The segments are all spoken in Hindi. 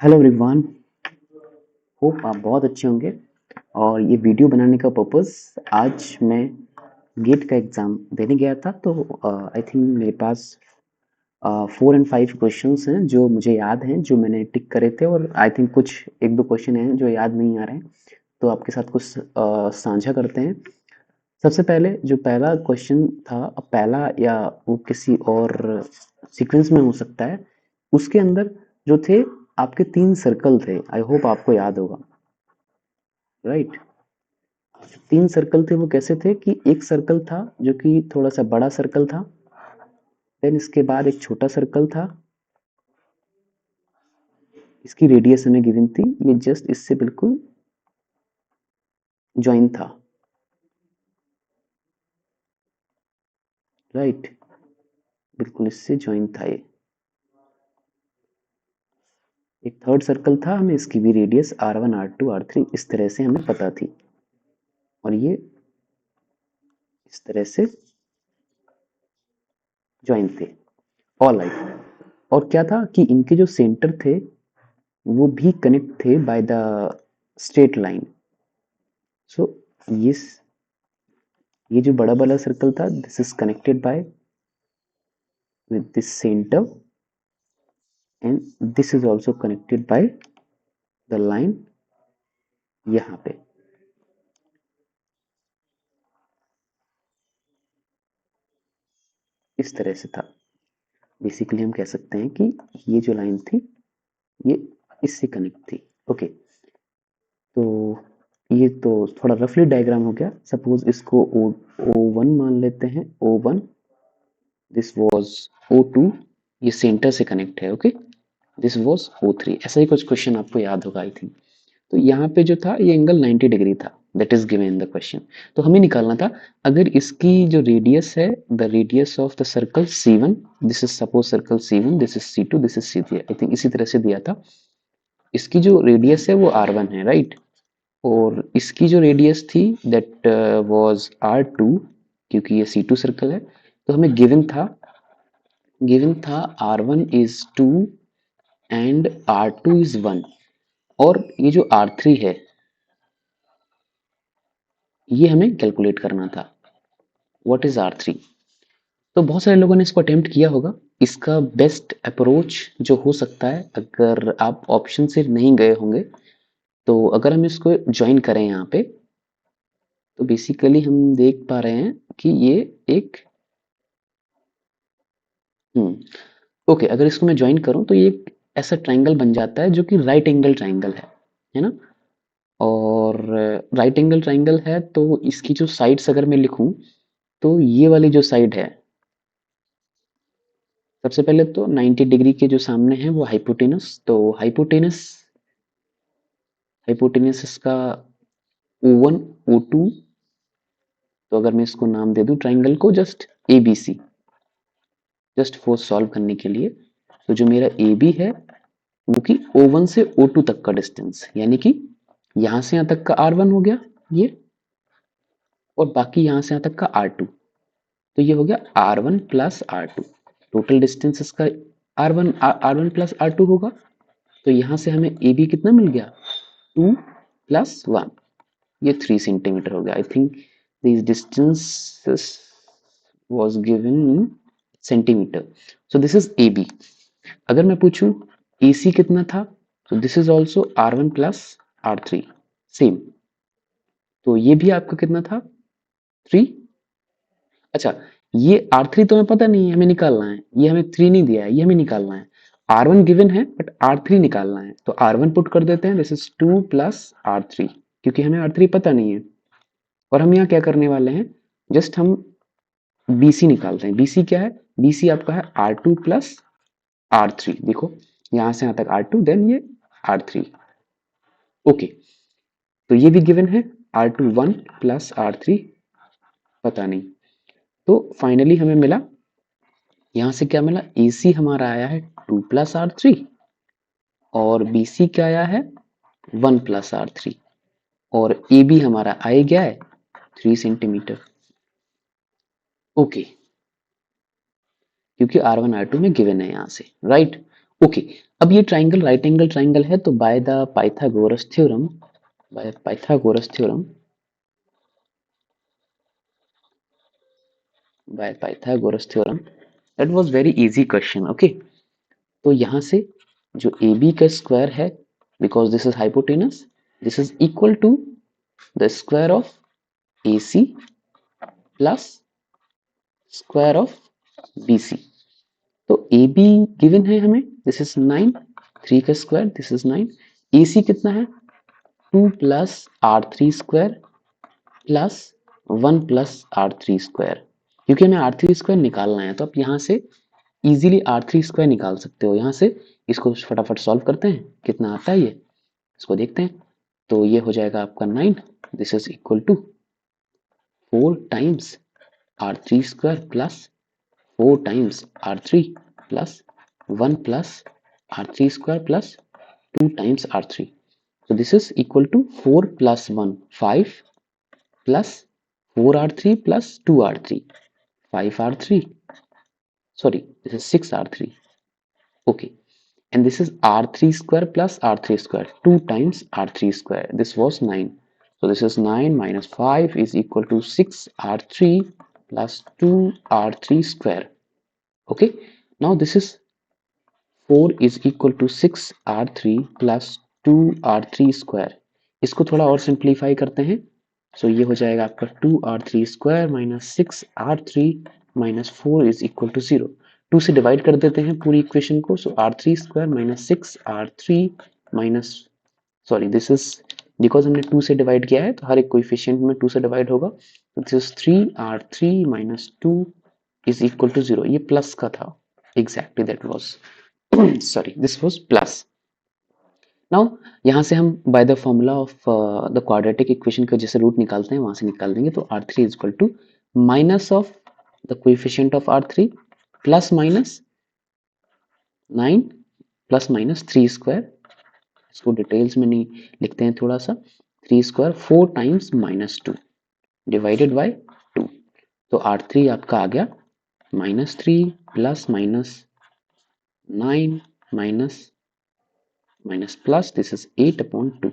Hello everyone. होप आप बहुत अच्छे होंगे। और ये वीडियो बनाने का पर्पस, आज मैं गेट का एग्ज़ाम देने गया था, तो आई थिंक मेरे पास 4 और 5 क्वेश्चंस हैं जो मुझे याद हैं, जो मैंने टिक करे थे, और आई थिंक कुछ 1-2 क्वेश्चन हैं जो याद नहीं आ रहे हैं, तो आपके साथ कुछ साझा करते हैं। सबसे पहले जो पहला क्वेश्चन था, पहला या वो किसी और सीक्वेंस में हो सकता है, उसके अंदर जो थे आपके 3 सर्कल थे। आई होप आपको याद होगा, राइट? 3 सर्कल थे, वो कैसे थे कि एक सर्कल था जो कि थोड़ा सा बड़ा सर्कल था, देन इसके बाद एक छोटा सर्कल था, इसकी रेडियस हमें गिवन थी, ये जस्ट इससे बिल्कुल ज्वाइन था, राइट? बिल्कुल इससे ज्वाइन था ये। एक थर्ड सर्कल था, हमें इसकी भी रेडियस R1 R2 R3 इस तरह से हमें पता थी, और ये इस तरह से ज्वाइन थे। All right. और क्या था कि इनके जो सेंटर थे वो भी कनेक्ट थे बाय द स्ट्रेट लाइन। सो ये ये जो बड़ा वाला सर्कल था, this is connected by with this center, and this is also connected by the line यहाँ पे। इस तरह से था। बेसिकली हम कह सकते हैं कि ये जो लाइन थी ये इससे कनेक्ट थी। ओके, तो ये तो थोड़ा रफली डायग्राम हो गया। सपोज इसको O1 मान लेते हैं। O1, दिस वाज O2, ये सेंटर से कनेक्ट है। Okay, this was O3। ऐसा ही कुछ क्वेश्चन आपको याद होगा आई थिंक। तो यहाँ पे जो था ये एंगल 90 डिग्री था, that is given in the question. तो हमें निकालना था, अगर इसकी जो रेडियस है, the radius of the circle C1, this is suppose circle C1, this is C2, this is C3, I think इसी तरह से दिया था। इसकी जो रेडियस है वो R1 है, राइट? और इसकी जो रेडियस थी दैट वाज R2, क्योंकि ये C2 सर्कल है, तो हमें गिवन था R1 is 2 and R2 is 1। और ये जो R3 है ये हमें कैलकुलेट करना था। What is R3? तो बहुत सारे लोगों ने इसको अटेम्प्ट किया होगा। इसका बेस्ट अप्रोच जो हो सकता है, अगर आप ऑप्शन से नहीं गए होंगे, तो अगर हम इसको ज्वाइन करें यहाँ पे, तो बेसिकली हम देख पा रहे हैं कि ये एक ओके, अगर इसको मैं ज्वाइन करूं तो ये एक ऐसा ट्राइंगल बन जाता है जो कि राइट एंगल ट्राइंगल है ना? और राइट एंगल ट्राइंगल है तो इसकी जो साइड्स अगर मैं लिखूं, तो ये वाली जो साइड है, सबसे पहले तो 90 डिग्री के जो सामने है वो हाइपोटेनस, तो हाइपोटेनस हाइपोटेनस इसका O1 O2। तो अगर मैं इसको नाम दे दूं ट्राइंगल को, just ABC, just for solve करने के लिए, तो जो मेरा AB है वो कि O1 से O2 तक का डिस्टेंस, यानी कि यहां से यहां तक का R1 हो गया ये, और बाकी यहां से यहां तक का R2, तो ये हो गया R1 plus R2। Total distance इसका R1 प्लस R2 होगा। तो यहां से हमें AB कितना मिल गया, 2 प्लस 1, ये 3 सेंटीमीटर हो गया। I think this distance was given in centimetre. So this is AB। अगर मैं पूछूं AC कितना था, तो this is also R1 plus R3, same. तो ये भी आपका कितना था, 3। अच्छा, ये R3 तो हमें पता नहीं है, हमें निकालना है। ये हमें 3 नहीं दिया है, ये हमें निकालना है। R1 गिवन है बट R3 निकालना है, तो R1 पुट कर देते हैं, दिस इज 2 प्लस R3, क्योंकि हमें R3 पता नहीं है। और हम यहाँ क्या करने वाले हैं, जस्ट हम BC निकालते हैं। BC क्या है, BC आपका है R2 प्लस R3। देखो यहाँ से यहाँ तक R2, देन ये R3। ओके, तो ये भी गिवन है, R2 1 प्लस R3 पता नहीं। तो फाइनली हमें मिला, यहाँ से क्या मिला, AC हमारा आया है 2 प्लस R3, और BC क्या आया है 1 प्लस R3, और AB हमारा आ गया है 3 सेंटीमीटर। ओके, क्योंकि R1 R2 में गिवन है यहाँ से, राइट? ओके, अब ये ट्राइंगल राइट एंगल ट्राइंगल है, तो by the Pythagoras theorem, by Pythagoras theorem, by Pythagoras theorem, that was very easy question. Okay, तो यहाँ से जो ए बी का स्क्वायर है, because this is hypotenuse, this is equal to the square of A C plus square of B C. तो ए बी गिवन है हमें, दिस इज 9, 3 का स्क्वायर, दिस इज 9, ए सी कितना है 2 plus R three square plus 1 plus R three square, क्योंकि हमें आर थ्री स्क्वायर निकालना है, तो आप यहाँ से इजीली आर थ्री स्क्वायर निकाल सकते हो। यहाँ से इसको फटाफट सॉल्व करते हैं, कितना आता है ये, इसको देखते हैं। तो ये हो जाएगा आपका 9, this is equal to 4 times R three square plus 4 times R three plus 1 plus R three square plus 2 times R three. So this is equal to 4 plus 1, 5 plus 4r3 plus 2r3, 5r3, sorry, this is 6r3. Okay, and this is r3 square plus r3 square, 2 times r3 square. This was 9. So this is 9 minus 5 is equal to 6r3 plus 2r3 square. Okay, now this is 4 is equal to 6r3 plus 2r3 square. इसको थोड़ा और सिंप्लीफाई करते हैं, सो ये हो जाएगा आपका 2r3 square minus 6r3 minus 4 is equal to 0। 2 से डिवाइड कर देते हैं पूरी इक्वेशन को, सो r3 square minus 6r3 minus, sorry this is, because हमने 2 से डिवाइड किया है तो हर एक कोएफिशिएंट में 2 से डिवाइड होगा, तो this is 3r3 minus 2 is equal to 0। ये प्लस का था, exactly that was sorry, this was plus. Now यहाँ से हम by the formula of the quadratic equation का जैसे रूट निकालते हैं वहां से निकाल देंगे, तो r3 is equal to minus of the coefficient of r3 plus minus 9 plus minus 3 square, इसको डिटेल्स में नहीं लिखते हैं थोड़ा सा, 3 square 4 times minus 2 divided by 2, तो r3 आपका आ गया minus 3 plus minus 9 minus minus plus, this is 8/2,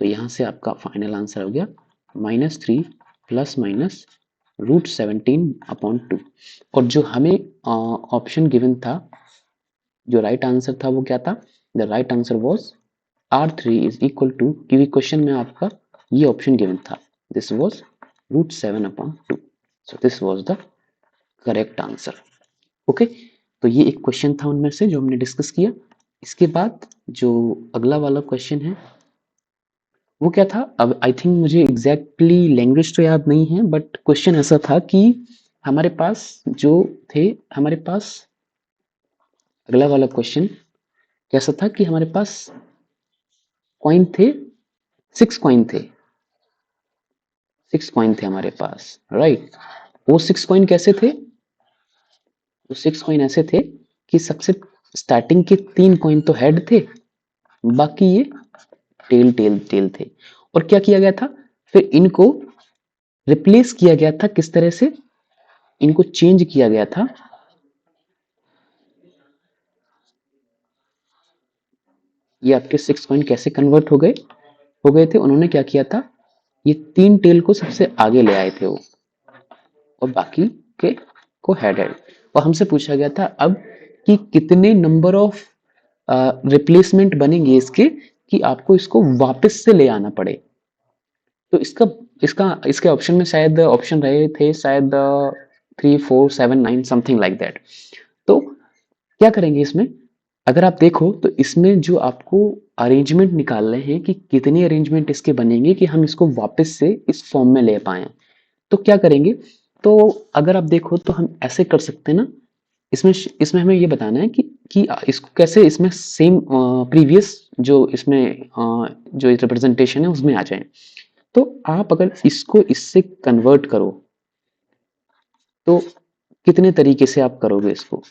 तो यहाँ से आपका फाइनल आंसर हो गया -3 प्लस माइनस √17/2। और जो हमें ऑप्शन गिवन था, जो राइट आंसर था वो क्या था, the right answer was R3 is equal to, क्योंकि क्वेश्चन में आपका ये ऑप्शन गिवन था, this was √7/2, so this was the correct answer. Okay, तो ये एक क्वेश्चन था उनमें से जो हमने डिस्कस किया। इसके बाद जो अगला वाला क्वेश्चन है वो क्या था, अब आई थिंक मुझे एग्जैक्टली लैंग्वेज तो याद नहीं है, बट क्वेश्चन ऐसा था कि हमारे पास जो थे, हमारे पास अगला वाला क्वेश्चन कैसा था कि हमारे पास कॉइन थे, 6 कॉइन थे, 6 कॉइन थे हमारे पास, राइट। वो 6 कॉइन कैसे थे, वो 6 कॉइन ऐसे थे कि सबसे स्टार्टिंग के 3 कॉइन तो हेड थे, बाकी ये टेल टेल टेल थे। और क्या किया गया था, फिर इनको रिप्लेस किया गया था, किस तरह से इनको चेंज किया गया था, ये आपके 6 कॉइन कैसे कन्वर्ट हो गए थे, उन्होंने क्या किया था, ये 3 टेल को सबसे आगे ले आए थे वो, और बाकी के को हेड। और हमसे पूछा गया था अब कि कितने नंबर ऑफ रिप्लेसमेंट बनेंगे इसके कि आपको इसको वापस से ले आना पड़े। तो इसका इसका इसके ऑप्शन में शायद ऑप्शन रहे थे शायद 3 4 7 9 समथिंग लाइक दैट। तो क्या करेंगे इसमें, अगर आप देखो तो इसमें जो आपको अरेंजमेंट निकाल रहे हैं कि कितने अरेंजमेंट इसके बनेंगे कि हम इसको वापस से इस फॉर्म में ले पाए, तो क्या करेंगे, तो अगर आप देखो तो हम ऐसे कर सकते हैं ना, इसमें इसमें हमें ये बताना है कि इसको कैसे इसमें सेम प्रीवियस जो इसमें जो रिप्रेजेंटेशन है उसमें आ जाए। तो आप अगर इसको इससे कन्वर्ट करो तो कितने तरीके से आप करोगे इसको,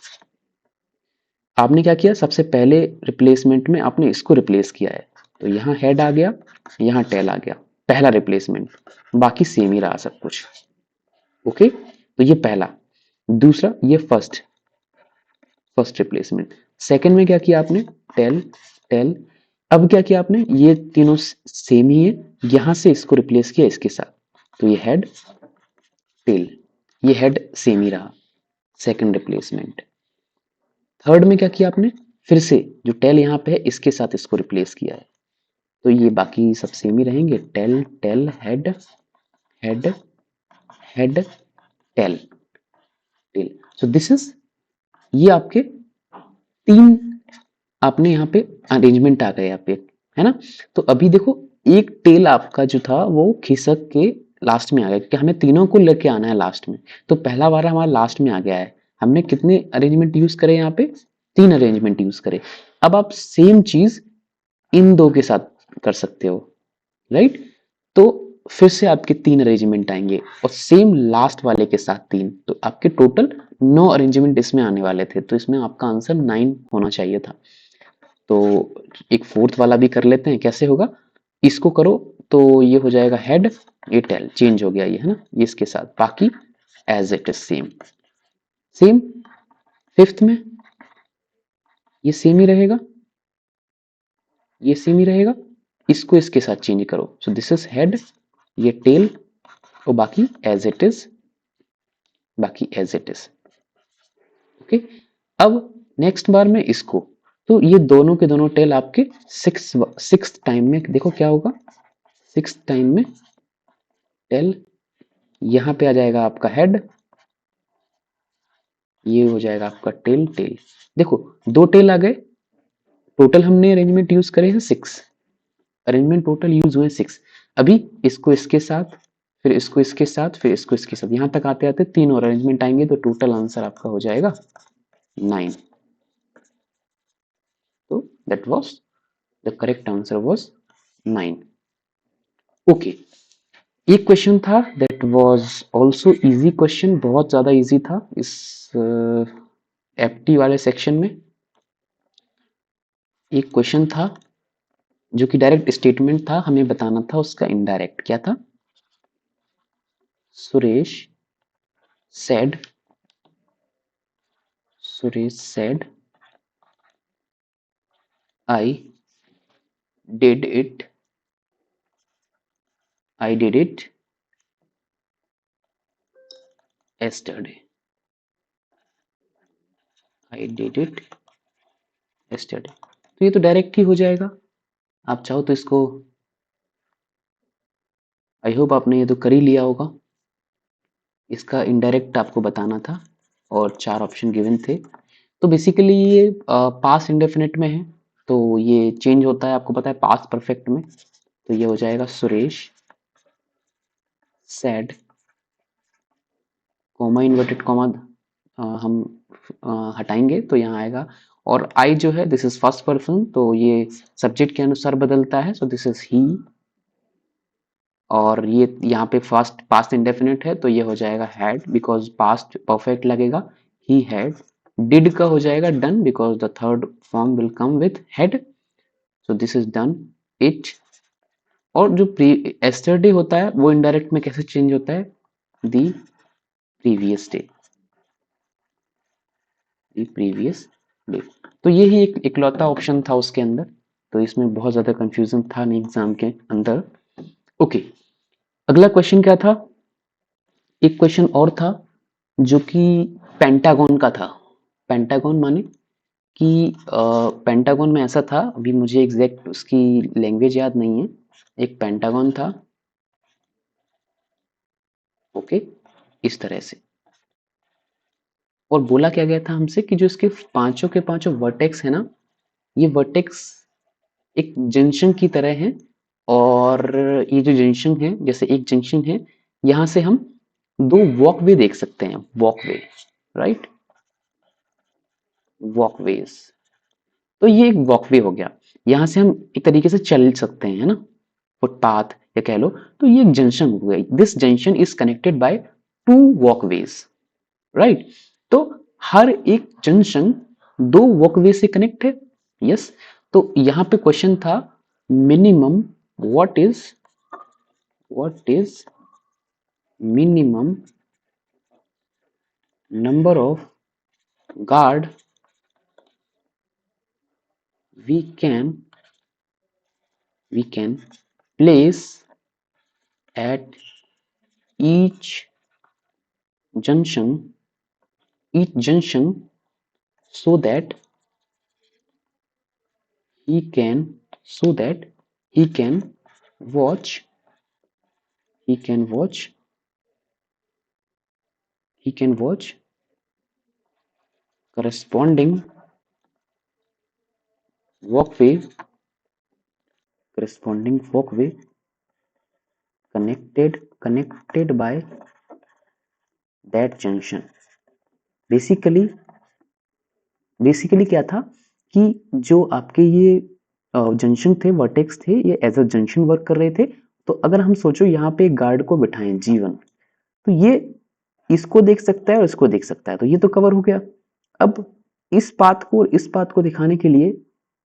आपने क्या किया, सबसे पहले रिप्लेसमेंट में आपने इसको रिप्लेस किया है, तो यहाँ हेड आ गया, यहाँ टेल आ गया, पहला रिप्लेसमेंट, बाकी सेम ही रहा सब कुछ। ओके, तो ये पहला, दूसरा ये फर्स्ट रिप्लेसमेंट, सेकंड में क्या किया आपने, टेल टेल। अब क्या किया आपने, ये तीनों सेम ही है, यहां से इसको रिप्लेस किया इसके साथ, तो ये हेड टेल, ये हेड सेम ही रहा, सेकंड रिप्लेसमेंट। थर्ड में क्या किया आपने, फिर से जो टेल यहाँ पे है इसके साथ इसको रिप्लेस किया है, तो ये बाकी सब सेम ही रहेंगे, tail tail head head head tail tail. So this is, ये आपके तीन आपने यहाँ पे अरेंजमेंट आ गए यहाँ पे, है ना। तो अभी देखो, एक टेल आपका जो था वो खिसक के लास्ट में आ गया, क्योंकि हमें तीनों को लेके आना है लास्ट में, तो पहला बार हमारा लास्ट में आ गया है। हमने कितने अरेंजमेंट यूज करे यहाँ पे, तीन अरेंजमेंट यूज करे। अब आप सेम चीज इन दो के साथ कर सकते हो, राइट। तो फिर से आपके तीन अरेंजमेंट आएंगे और सेम लास्ट वाले के साथ तीन, तो आपके टोटल 9 अरेंजमेंट इसमें आने वाले थे, तो इसमें आपका आंसर 9 होना चाहिए था। तो एक फोर्थ वाला भी कर लेते हैं, कैसे होगा, इसको करो तो ये हो जाएगा हेड, ये टेल चेंज हो गया ये, है ना, ये इसके साथ, बाकी as it is same same. Fifth में ये सेम ही रहेगा, ये सेम ही रहेगा, इसको इसके साथ चेंज करो, सो दिस इज हेड, ये टेल, और बाकी एज इट इज, बाकी एज इट इज। ओके। अब नेक्स्ट बार में इसको, तो ये दोनों के दोनों टेल आपके सिक्स टाइम में देखो क्या होगा, सिक्स टाइम में टेल, यहाँ पे आ जाएगा आपका हेड, ये हो जाएगा आपका टेल टेल। देखो दो टेल आ गए, टोटल हमने अरेंजमेंट यूज करे हैं 6, अरेंजमेंट टोटल यूज हुए 6। अभी इसको इसके साथ, फिर इसको इसके साथ, फिर इसको इसके साथ, यहाँ तक आते आते तीन और अरेंजमेंट आएंगे, तो टोटल आंसर आपका हो जाएगा 9। तो that was the correct answer was 9। Okay. एक क्वेश्चन था that was also easy question, बहुत ज्यादा इजी था इस एफटी वाले सेक्शन में। एक क्वेश्चन था जो कि डायरेक्ट स्टेटमेंट था, हमें बताना था उसका इनडायरेक्ट क्या था। Suresh said, Suresh said I did it, I did it yesterday, I did it yesterday। तो ये तो डायरेक्ट ही हो जाएगा, आप चाहो तो इसको, आई होप आपने ये तो कर ही लिया होगा। इसका इनडायरेक्ट आपको बताना था और 4 ऑप्शन गिवन थे। तो बेसिकली ये पास्ट इंडेफिनिट में है, तो ये चेंज होता है, आपको पता है पास्ट परफेक्ट में, तो ये हो जाएगा Suresh sad, comma inverted comma हम हटाएंगे तो यहाँ आएगा, और आई जो है दिस इज फर्स्ट पर्सन, तो ये सब्जेक्ट के अनुसार बदलता है, सो दिस इज ही, और ये यहाँ पे फर्स्ट पास्ट इंडेफिनिट है, तो ये हो जाएगा हैड बिकॉज पास्ट परफेक्ट लगेगा, ही हैड। डिड का हो जाएगा done because the third form will come with head, so this is done it. और जो एस्टरडे होता है वो इनडायरेक्ट में कैसे चेंज होता है, the previous day, the previous day. तो ये ही एक इकलौता ऑप्शन था उसके अंदर, तो इसमें बहुत ज्यादा कंफ्यूजन था नहीं एग्जाम के अंदर। ओके। अगला क्वेश्चन क्या था, एक क्वेश्चन और था जो कि पेंटागन का था। पेंटागन माने कि पेंटागन में ऐसा था, अभी मुझे एग्जैक्ट उसकी लैंग्वेज याद नहीं है, एक पेंटागन था, ओके, इस तरह से, और बोला क्या गया था हमसे कि जो इसके पांचों के पांचों वर्टेक्स है ना, ये वर्टेक्स एक जंक्शन की तरह है, और ये जो जंक्शन है, जैसे एक जंक्शन है, यहां से हम दो वॉकवे देख सकते हैं, वॉकवे, राइट, वॉकवेज। तो ये एक वॉकवे हो गया, यहां से हम एक तरीके से चल सकते हैं, है ना, फुटपाथ या कह लो, तो ये एक जंक्शन हो गई, this junction is connected by two walkways, right. तो हर एक जंक्शन दो वॉकवे से कनेक्ट है, यस। तो यहां पे क्वेश्चन था minimum, what is minimum number of guard we can place at each junction so that he can so that he can watch he can watch he can watch corresponding walkway corresponding walkway connected by that junction. Basically basically क्या था कि जो आपके ये जंक्शन थे, वर्टेक्स थे, ये एज अ जंक्शन वर्क कर रहे थे। तो अगर हम सोचो यहाँ पे एक गार्ड को बिठाएं G1, तो ये इसको देख सकता है और इसको देख सकता है, तो ये तो कवर हो गया। अब इस पाथ को और इस पाथ को दिखाने के लिए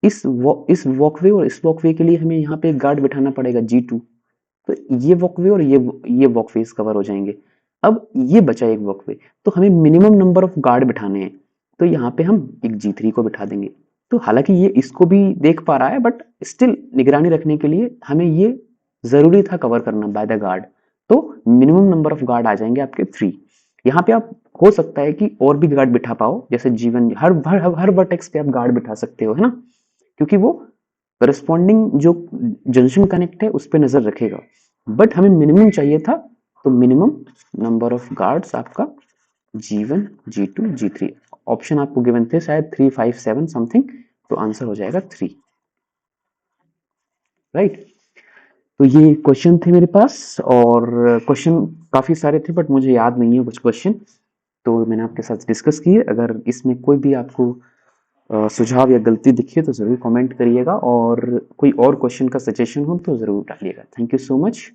इस वॉकवे और इस वॉकवे के लिए हमें यहाँ पे एक गार्ड बिठाना पड़ेगा G2, तो ये वॉकवे और ये वॉकवेज कवर हो जाएंगे। अब ये बचा एक वॉकवे, तो हमें मिनिमम नंबर ऑफ गार्ड बिठाने हैं, तो यहाँ पे हम एक G3 को बिठा देंगे। तो हालांकि ये इसको भी देख पा रहा है, बट स्टिल निगरानी रखने के लिए हमें ये जरूरी था कवर करना बाय द गार्ड। तो मिनिमम नंबर ऑफ गार्ड आ जाएंगे आपके 3। यहाँ पे आप हो सकता है कि और भी गार्ड बिठा पाओ, जैसे G1 हर वर्टेक्स पे आप गार्ड बिठा सकते हो, है ना, क्योंकि वो करस्पॉन्डिंग जो जंक्शन कनेक्ट है उस पर नजर रखेगा। बट हमें मिनिमम चाहिए था, तो मिनिमम नंबर ऑफ गार्ड्स आपका G1 G2 G3, ऑप्शन आपको गिवन थे शायद 3 5 7 समथिंग, तो आंसर हो जाएगा 3, राइट। तो ये क्वेश्चन थे मेरे पास, और क्वेश्चन काफी सारे थे बट मुझे याद नहीं है कुछ क्वेश्चन, तो मैंने आपके साथ डिस्कस किए। अगर इसमें कोई भी आपको सुझाव या गलती दिखे तो जरूर कमेंट करिएगा, और कोई और क्वेश्चन का सजेशन हो तो जरूर डालिएगा। Thank you so much.